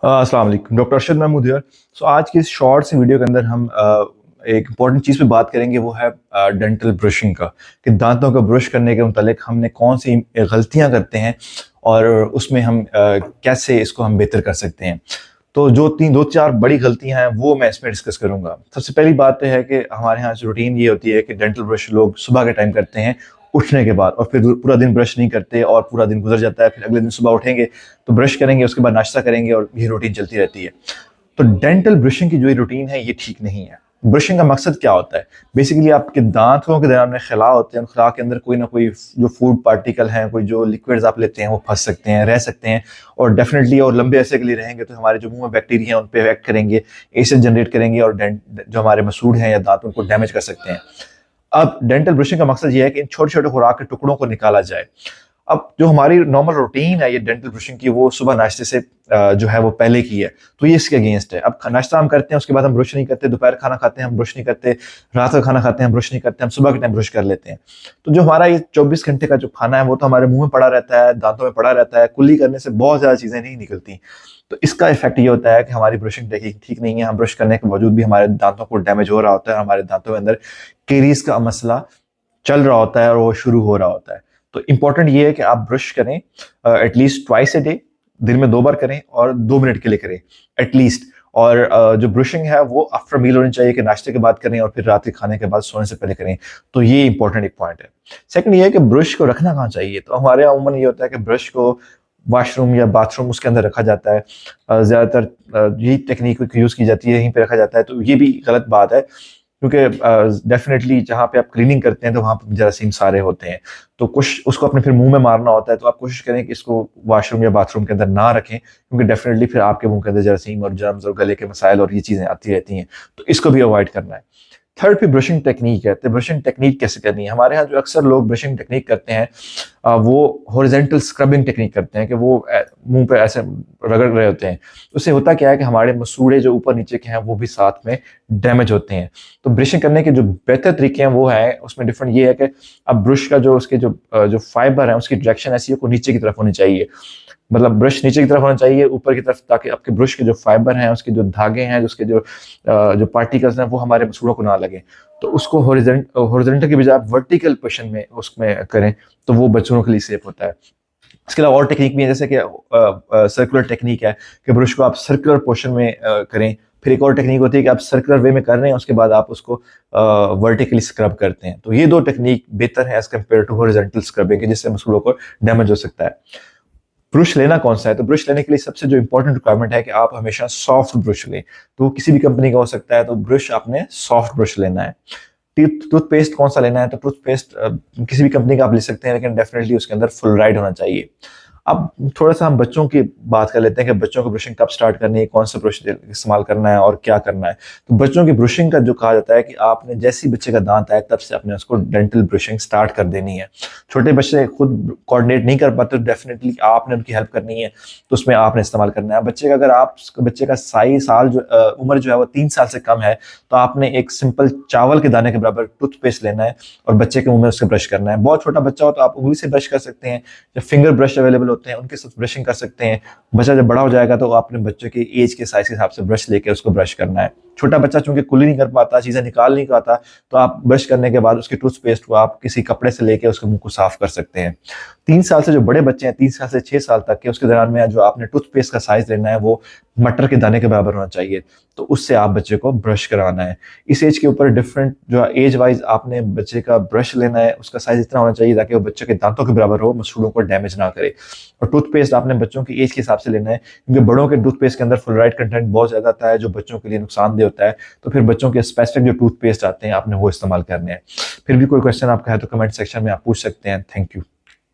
अस्सलाम वालेकुम, doctor Arshad Mahmood here. आज की इस शॉर्ट सी वीडियो के अंदर हम एक इम्पॉर्टेंट चीज़ पे बात करेंगे, वो है डेंटल ब्रशिंग का, कि दांतों का ब्रश करने के मुतालिक हमने कौन सी गलतियां करते हैं और उसमें हम कैसे इसको हम बेहतर कर सकते हैं। तो जो दो चार बड़ी गलतियां हैं वो मैं इसमें डिस्कस करूंगा। सबसे पहली बात तो है कि हमारे यहाँ रूटीन ये होती है कि डेंटल ब्रश लोग सुबह के टाइम करते हैं उठने के बाद, और फिर पूरा दिन ब्रश नहीं करते और पूरा दिन गुजर जाता है। फिर अगले दिन सुबह उठेंगे तो ब्रश करेंगे, उसके बाद नाश्ता करेंगे और ये रूटीन चलती रहती है। तो डेंटल ब्रशिंग की जो रूटीन है ये ठीक नहीं है। ब्रशिंग का मकसद क्या होता है? बेसिकली आपके दांतों के दरमियान में खला होते हैं, उन खला के अंदर कोई ना कोई जो फूड पार्टिकल हैं, कोई जो लिक्विड्स आप लेते हैं वो फंस सकते हैं, रह सकते हैं, और डेफिनेटली और लंबे अरसे के लिए रहेंगे तो हमारे जो मुंह में बैक्टीरिया हैं उन पर एक्ट करेंगे, एसिड जनरेट करेंगे और जो हमारे मसूड़ हैं या दांत उनको डैमेज कर सकते हैं। अब डेंटल ब्रशिंग का मकसद ये है कि इन छोटे छोटे खुराक के टुकड़ों को निकाला जाए। अब जो हमारी नॉर्मल रूटीन है ये डेंटल ब्रशिंग की, वो सुबह नाश्ते से जो है वो पहले की है, तो ये इसके अगेंस्ट है। अब नाश्ता हम करते हैं, उसके बाद हम ब्रश नहीं करते, दोपहर खाना खाते हैं हम ब्रश नहीं करते, रात का खाना खाते हैं हम ब्रश नहीं करते, हम सुबह के टाइम ब्रश कर लेते हैं। तो जो हमारा ये 24 घंटे का जो खाना है वो तो हमारे मुंह में पड़ा रहता है, दांतों में पड़ा रहता है, कुल्ली करने से बहुत ज्यादा चीजें नहीं निकलती। तो इसका इफेक्ट ये होता है कि हमारी ब्रशिंग टेक्निक ठीक नहीं है, हम ब्रश करने के बावजूद भी हमारे दांतों को डैमेज हो रहा होता है, हमारे दांतों के अंदर कैरीज का मसला चल रहा होता है और वो शुरू हो रहा होता है। तो इंपॉर्टेंट ये है कि आप ब्रश करें एटलीस्ट ट्वाइस ए डे, दिन में 2 बार करें और 2 मिनट के लिए करें एटलीस्ट। और जो ब्रशिंग है वो आफ्टर मील होनी चाहिए, कि नाश्ते के बाद करें और फिर रात के खाने के बाद सोने से पहले करें। तो ये इंपॉर्टेंट एक पॉइंट है। सेकंड ये है कि ब्रश को रखना कहाँ चाहिए। तो हमारे यहाँ अमूमन ये होता है कि ब्रश को वॉशरूम या बाथरूम उसके अंदर रखा जाता है, ज़्यादातर यही टेक्निक यूज़ की जाती है, यहीं पे रखा जाता है। तो ये भी गलत बात है, क्योंकि डेफिनेटली जहाँ पे आप क्लीनिंग करते हैं तो वहाँ पे जरासीम सारे होते हैं, तो कुछ उसको अपने फिर मुंह में मारना होता है। तो आप कोशिश करें कि इसको वॉशरूम या बाथरूम के अंदर ना रखें, क्योंकि डेफिनेटली फिर आपके मुंह के अंदर जरासीम और जर्म्स और गले के मसाइल और ये चीज़ें आती रहती हैं, तो इसको भी अवॉइड करना है। थर्ड पे ब्रशिंग टेक्निक है। तो ब्रशिंग टेक्निक कैसे करनी है? हमारे यहाँ जो अक्सर लोग ब्रशिंग टेक्निक करते हैं वो हॉरिजॉन्टल स्क्रबिंग टेक्निक करते हैं, कि वो मुंह पे ऐसे रगड़ रहे होते हैं। उससे होता क्या है कि हमारे मसूड़े जो ऊपर नीचे के हैं वो भी साथ में डैमेज होते हैं। तो ब्रशिंग करने के जो बेहतर तरीके हैं वो है, उसमें डिफरेंट ये है कि अब ब्रश का जो उसके जो फाइबर है उसकी डायरेक्शन ऐसी है, को नीचे की तरफ होनी चाहिए। मतलब ब्रश नीचे की तरफ होना चाहिए, ऊपर की तरफ, ताकि आपके ब्रश के जो फाइबर हैं, उसके जो धागे हैं, उसके जो पार्टिकल्स हैं वो हमारे मसूड़ों को ना लगे। तो उसको हॉरिजॉन्टल की बजाय आप वर्टिकल पोजीशन में उसमें करें, तो वो बच्चों के लिए सेफ होता है। इसके अलावा और टेक्निक भी है, जैसे कि सर्कुलर टेक्निक है, कि ब्रश को आप सर्कुलर पोर्शन में करें। फिर एक और टेक्निक होती है कि आप सर्कुलर वे में कर रहे हैं, उसके बाद आप उसको वर्टिकली स्क्रब करते हैं। तो ये 2 टेक्निक बेहतर है as compared to horizontal scrubbing, जिससे मसूड़ों को डैमेज हो सकता है। ब्रश लेना कौन सा है? तो ब्रश लेने के लिए सबसे जो इंपॉर्टेंट रिक्वायरमेंट है कि आप हमेशा सॉफ्ट ब्रश लें। तो वो किसी भी कंपनी का हो सकता है, तो ब्रश आपने सॉफ्ट ब्रश लेना है। टूथपेस्ट कौन सा लेना है? तो टूथपेस्ट किसी भी कंपनी का आप ले सकते हैं, लेकिन डेफिनेटली उसके अंदर फ्लोराइड होना चाहिए। अब थोड़ा सा हम बच्चों की बात कर लेते हैं कि बच्चों को ब्रशिंग कब स्टार्ट करनी है, कौन सा ब्रश इस्तेमाल करना है और क्या करना है। तो बच्चों की ब्रशिंग का जो कहा जाता है कि आपने जैसे ही बच्चे का दांत आए तब से आपने उसको डेंटल ब्रशिंग स्टार्ट कर देनी है। छोटे बच्चे खुद कोऑर्डिनेट नहीं कर पाते, तो डेफिनेटली आपने उनकी हेल्प करनी है, तो उसमें आपने इस्तेमाल करना है। बच्चे का अगर आप बच्चे का साल जो उम्र जो है वो 3 साल से कम है, तो आपने एक सिंपल चावल के दाने के बराबर टूथपेस्ट लेना है और बच्चे के मुंह में उससे ब्रश करना है। बहुत छोटा बच्चा हो तो आप उंगली से ब्रश कर सकते हैं, या फिंगर ब्रश अवेलेबल होते हैं उनके साथ ब्रशिंग कर सकते हैं। बच्चा जब बड़ा हो जाएगा तो आपने बच्चे के एज के साइज के हिसाब से ब्रश लेके उसको ब्रश करना है। छोटा बच्चा चूंकि कुली नहीं कर पाता, चीजें निकाल नहीं पाता, तो आप ब्रश करने के बाद उसके टूथपेस्ट को आप किसी कपड़े से लेके उसके मुंह को साफ कर सकते हैं। 3 साल से जो बड़े बच्चे हैं, 3 साल से 6 साल तक के, उसके दौरान में जो आपने टूथपेस्ट का साइज लेना है वो मटर के दाने के बराबर होना चाहिए, तो उससे आप बच्चे को ब्रश कराना है। इस एज के ऊपर डिफरेंट जो एज वाइज आपने बच्चे का ब्रश लेना है, उसका साइज इतना होना चाहिए ताकि वो बच्चे के दांतों के बराबर हो, मसूड़ों को डैमेज ना करे। और टूथपेस्ट आपने बच्चों की एज के हिसाब से लेना है, क्योंकि बड़ों के टूथपेस्ट के अंदर फ्लोराइड कंटेंट बहुत ज्यादा आता है, जो बच्चों के लिए नुकसानदेह होता है। तो फिर बच्चों के स्पेसिफिक जो टूथपेस्ट आते हैं आपने वो इस्तेमाल करने हैं। फिर भी कोई क्वेश्चन आपका है तो कमेंट सेक्शन में आप पूछ सकते हैं। Thank you.